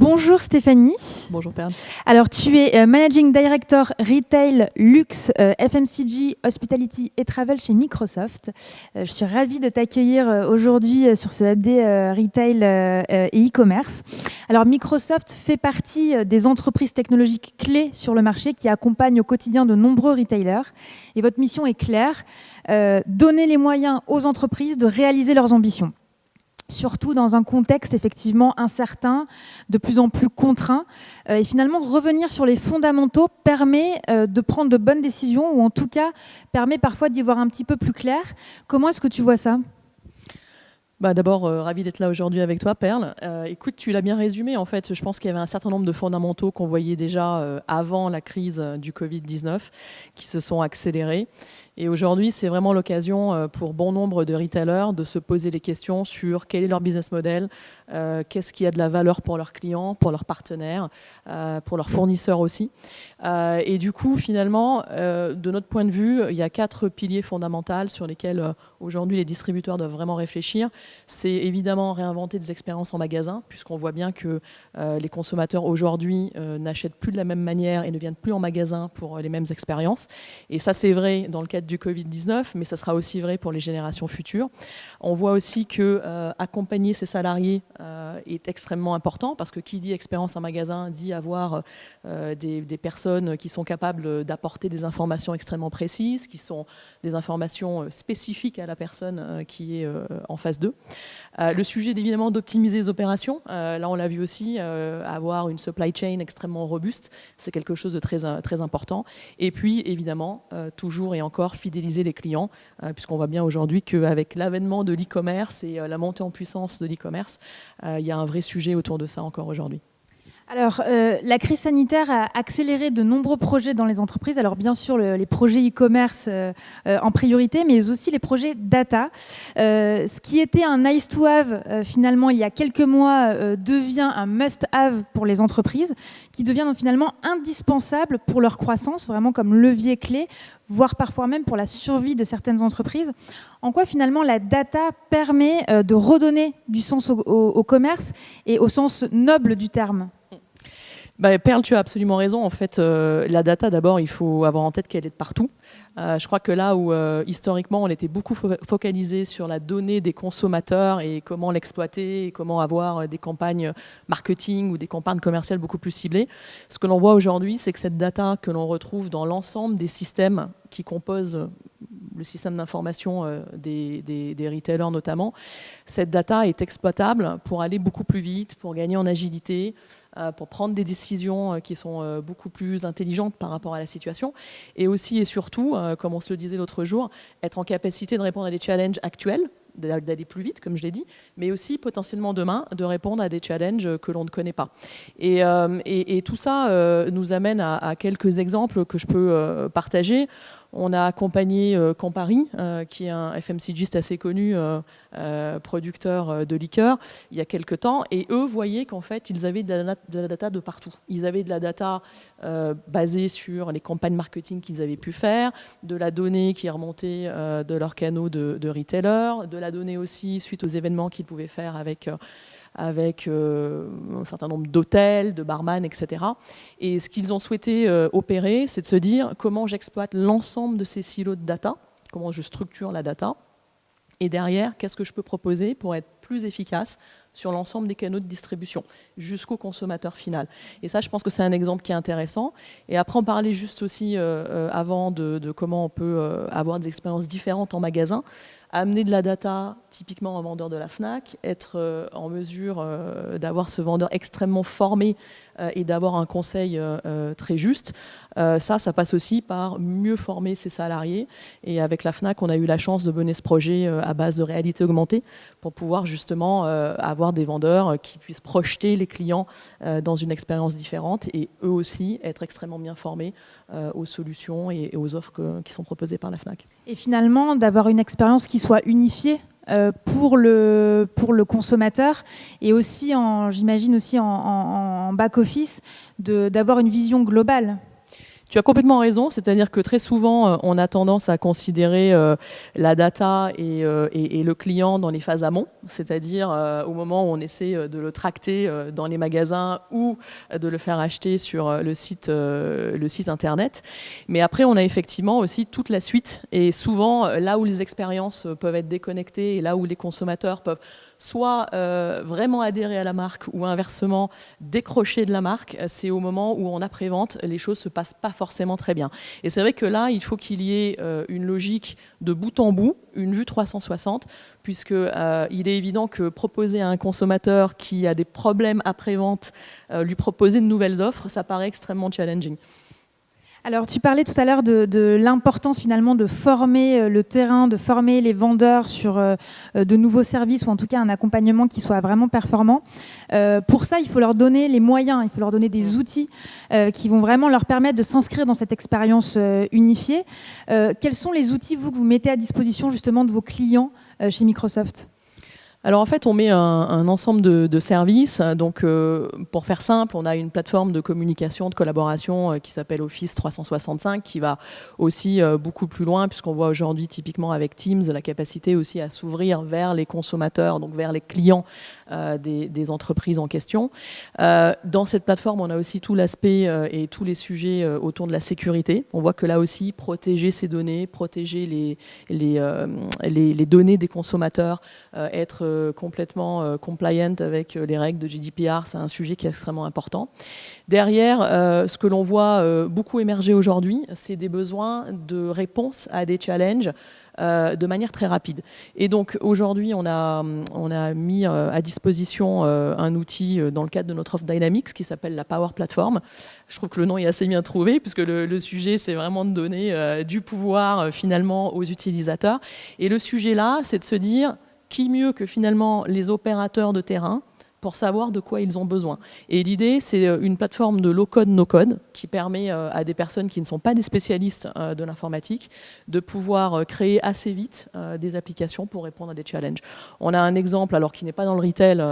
Bonjour Stéphanie. Bonjour Perle. Alors tu es Managing Director Retail, Luxe, FMCG, Hospitality et Travel chez Microsoft. Je suis ravie de t'accueillir aujourd'hui sur ce update Retail et e-commerce. Alors Microsoft fait partie des entreprises technologiques clés sur le marché qui accompagnent au quotidien de nombreux retailers. Et votre mission est claire, donner les moyens aux entreprises de réaliser leurs ambitions. Surtout dans un contexte effectivement incertain, de plus en plus contraint. Et finalement, revenir sur les fondamentaux permet de prendre de bonnes décisions, ou en tout cas, permet parfois d'y voir un petit peu plus clair. Comment est-ce que tu vois ça ? D'abord, ravi d'être là aujourd'hui avec toi, Perle. Écoute, tu l'as bien résumé. En fait, je pense qu'il y avait un certain nombre de fondamentaux qu'on voyait déjà avant la crise du Covid-19 qui se sont accélérés. Et aujourd'hui, c'est vraiment l'occasion pour bon nombre de retailers de se poser des questions sur quel est leur business model, qu'est-ce qui a de la valeur pour leurs clients, pour leurs partenaires, pour leurs fournisseurs aussi. Et du coup, finalement, de notre point de vue, il y a 4 piliers fondamentaux sur lesquels aujourd'hui les distributeurs doivent vraiment réfléchir. C'est évidemment réinventer des expériences en magasin, puisqu'on voit bien que les consommateurs aujourd'hui n'achètent plus de la même manière et ne viennent plus en magasin pour les mêmes expériences. Et ça, c'est vrai dans le cadre du Covid-19, mais ça sera aussi vrai pour les générations futures. On voit aussi que accompagner ses salariés est extrêmement important, parce que qui dit expérience en magasin dit avoir des personnes qui sont capables d'apporter des informations extrêmement précises, qui sont des informations spécifiques à la personne qui est en face d'eux. Le sujet évidemment d'optimiser les opérations. Là, on l'a vu aussi, avoir une supply chain extrêmement robuste, c'est quelque chose de très important. Et puis, évidemment, toujours et encore fidéliser les clients, puisqu'on voit bien aujourd'hui qu'avec l'avènement de l'e-commerce et la montée en puissance de l'e-commerce, il y a un vrai sujet autour de ça encore aujourd'hui. Alors, la crise sanitaire a accéléré de nombreux projets dans les entreprises. Alors, bien sûr, les projets e-commerce en priorité, mais aussi les projets data. Ce qui était un nice to have, finalement, il y a quelques mois, devient un must have pour les entreprises, qui devient donc finalement indispensable pour leur croissance, vraiment comme levier clé, voire parfois même pour la survie de certaines entreprises. En quoi, finalement, la data permet de redonner du sens au commerce et au sens noble du terme ? Perle, tu as absolument raison. En fait, la data, d'abord, il faut avoir en tête qu'elle est de partout. Je crois que là où, historiquement, on était beaucoup focalisé sur la donnée des consommateurs et comment l'exploiter et comment avoir des campagnes marketing ou des campagnes commerciales beaucoup plus ciblées, ce que l'on voit aujourd'hui, c'est que cette data que l'on retrouve dans l'ensemble des systèmes qui composent le système d'information des retailers notamment, cette data est exploitable pour aller beaucoup plus vite, pour gagner en agilité, pour prendre des décisions qui sont beaucoup plus intelligentes par rapport à la situation, et aussi et surtout, comme on se le disait l'autre jour, être en capacité de répondre à des challenges actuels, d'aller plus vite, comme je l'ai dit, mais aussi potentiellement demain, de répondre à des challenges que l'on ne connaît pas. Et tout ça nous amène à quelques exemples que je peux partager. On a accompagné Campari, qui est un FMCGiste assez connu, producteur de liqueurs, il y a quelques temps, et eux voyaient qu'en fait, ils avaient de la data de partout. Ils avaient de la data basée sur les campagnes marketing qu'ils avaient pu faire, de la donnée qui remontait de leurs canaux de retailers, de la donnée aussi suite aux événements qu'ils pouvaient faire avec un certain nombre d'hôtels, de barman, etc. Et ce qu'ils ont souhaité opérer, c'est de se dire comment j'exploite l'ensemble de ces silos de data, comment je structure la data, et derrière, qu'est-ce que je peux proposer pour être plus efficace sur l'ensemble des canaux de distribution, jusqu'au consommateur final. Et ça, je pense que c'est un exemple qui est intéressant. Et après, on parlait juste aussi avant de comment on peut avoir des expériences différentes en magasin, amener de la data typiquement en vendeur de la FNAC, être en mesure d'avoir ce vendeur extrêmement formé et d'avoir un conseil très juste. Ça passe aussi par mieux former ses salariés. Et avec la FNAC, on a eu la chance de mener ce projet à base de réalité augmentée pour pouvoir justement avoir des vendeurs qui puissent projeter les clients dans une expérience différente et eux aussi être extrêmement bien formés aux solutions et aux offres qui sont proposées par la FNAC. Et finalement, d'avoir une expérience qui soit unifiée pour le consommateur et aussi, j'imagine aussi en back-office, d'avoir une vision globale. Tu as complètement raison, c'est-à-dire que très souvent, on a tendance à considérer la data et le client dans les phases amont, c'est-à-dire au moment où on essaie de le tracter dans les magasins ou de le faire acheter sur le site internet. Mais après, on a effectivement aussi toute la suite, et souvent, là où les expériences peuvent être déconnectées et là où les consommateurs peuvent soit vraiment adhérer à la marque ou inversement décrocher de la marque, c'est au moment où en après-vente, les choses ne se passent pas forcément très bien. Et c'est vrai que là, il faut qu'il y ait une logique de bout en bout, une vue 360, puisque il est évident que proposer à un consommateur qui a des problèmes après-vente, lui proposer de nouvelles offres, ça paraît extrêmement challenging. Alors, tu parlais tout à l'heure de l'importance finalement de former le terrain, de former les vendeurs sur de nouveaux services ou en tout cas un accompagnement qui soit vraiment performant. Pour ça, il faut leur donner les moyens, il faut leur donner des outils qui vont vraiment leur permettre de s'inscrire dans cette expérience unifiée. Quels sont les outils, vous, que vous mettez à disposition justement de vos clients chez Microsoft ? Alors en fait, on met un ensemble de services. Donc pour faire simple, on a une plateforme de communication, de collaboration qui s'appelle Office 365, qui va aussi beaucoup plus loin, puisqu'on voit aujourd'hui typiquement avec Teams la capacité aussi à s'ouvrir vers les consommateurs, donc vers les clients des entreprises en question. Dans cette plateforme, on a aussi tout l'aspect et tous les sujets autour de la sécurité. On voit que là aussi, protéger ces données, protéger les données des consommateurs, être complètement compliant avec les règles de GDPR, c'est un sujet qui est extrêmement important. Derrière, ce que l'on voit beaucoup émerger aujourd'hui, c'est des besoins de réponse à des challenges de manière très rapide. Et donc aujourd'hui, on a mis à disposition un outil dans le cadre de notre offre Dynamics qui s'appelle la Power Platform. Je trouve que le nom est assez bien trouvé, puisque le sujet, c'est vraiment de donner du pouvoir finalement aux utilisateurs. Et le sujet là, c'est de se dire qui mieux que finalement les opérateurs de terrain pour savoir de quoi ils ont besoin. Et l'idée, c'est une plateforme de low-code, no-code qui permet à des personnes qui ne sont pas des spécialistes de l'informatique de pouvoir créer assez vite des applications pour répondre à des challenges. On a un exemple, alors qui n'est pas dans le retail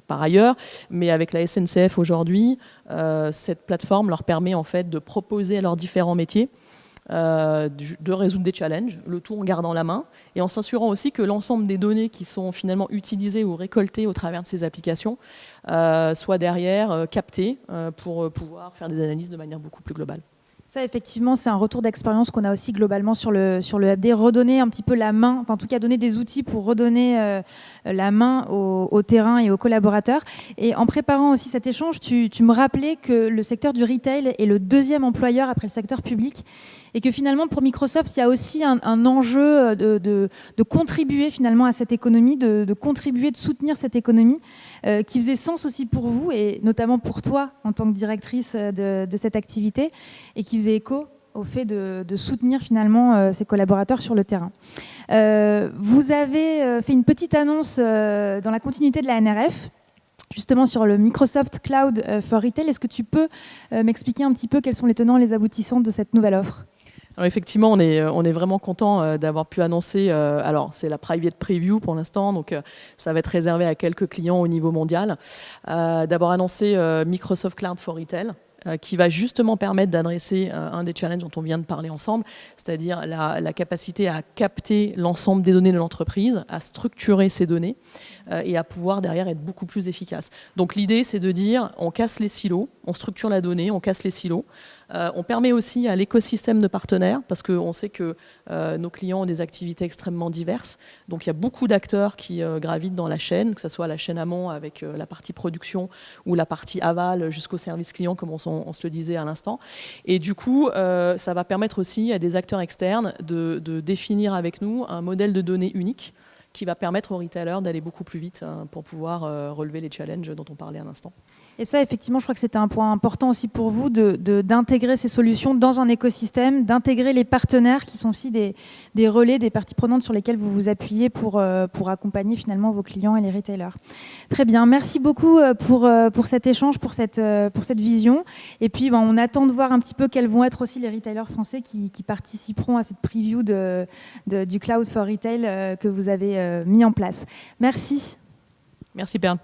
par ailleurs, mais avec la SNCF aujourd'hui, cette plateforme leur permet en fait de proposer à leurs différents métiers de résoudre des challenges, le tout en gardant la main et en s'assurant aussi que l'ensemble des données qui sont finalement utilisées ou récoltées au travers de ces applications soient derrière captées pour pouvoir faire des analyses de manière beaucoup plus globale. Ça, effectivement, c'est un retour d'expérience qu'on a aussi globalement sur le FD. Redonner un petit peu la main, enfin, en tout cas donner des outils pour redonner la main au terrain et aux collaborateurs. Et en préparant aussi cet échange, tu me rappelais que le secteur du retail est le deuxième employeur après le secteur public. Et que finalement, pour Microsoft, il y a aussi un enjeu de contribuer finalement à cette économie, de contribuer, de soutenir cette économie qui faisait sens aussi pour vous, et notamment pour toi en tant que directrice de cette activité, et qui faisait écho au fait de soutenir finalement ses collaborateurs sur le terrain. Vous avez fait une petite annonce dans la continuité de la NRF, justement sur le Microsoft Cloud for Retail. Est-ce que tu peux m'expliquer un petit peu quels sont les tenants et les aboutissants de cette nouvelle offre ? Alors effectivement, on est vraiment content d'avoir pu annoncer, alors c'est la private preview pour l'instant, donc ça va être réservé à quelques clients au niveau mondial, d'avoir annoncé Microsoft Cloud for Retail, qui va justement permettre d'adresser un des challenges dont on vient de parler ensemble, c'est-à-dire la capacité à capter l'ensemble des données de l'entreprise, à structurer ces données et à pouvoir derrière être beaucoup plus efficace. Donc l'idée, c'est de dire, on casse les silos, on structure la donnée, on casse les silos. On permet aussi à l'écosystème de partenaires, parce qu'on sait que nos clients ont des activités extrêmement diverses. Donc il y a beaucoup d'acteurs qui gravitent dans la chaîne, que ce soit la chaîne amont avec la partie production ou la partie aval jusqu'au service client, comme on se le disait à l'instant. Et du coup, ça va permettre aussi à des acteurs externes de définir avec nous un modèle de données unique qui va permettre aux retailers d'aller beaucoup plus vite pour pouvoir relever les challenges dont on parlait à l'instant. Et ça, effectivement, je crois que c'était un point important aussi pour vous d'intégrer ces solutions dans un écosystème, d'intégrer les partenaires qui sont aussi des relais, des parties prenantes sur lesquelles vous vous appuyez pour accompagner finalement vos clients et les retailers. Très bien, merci beaucoup pour cet échange, pour cette vision. Et puis, on attend de voir un petit peu quels vont être aussi les retailers français qui participeront à cette preview du Cloud for Retail que vous avez mis en place. Merci. Merci Perne.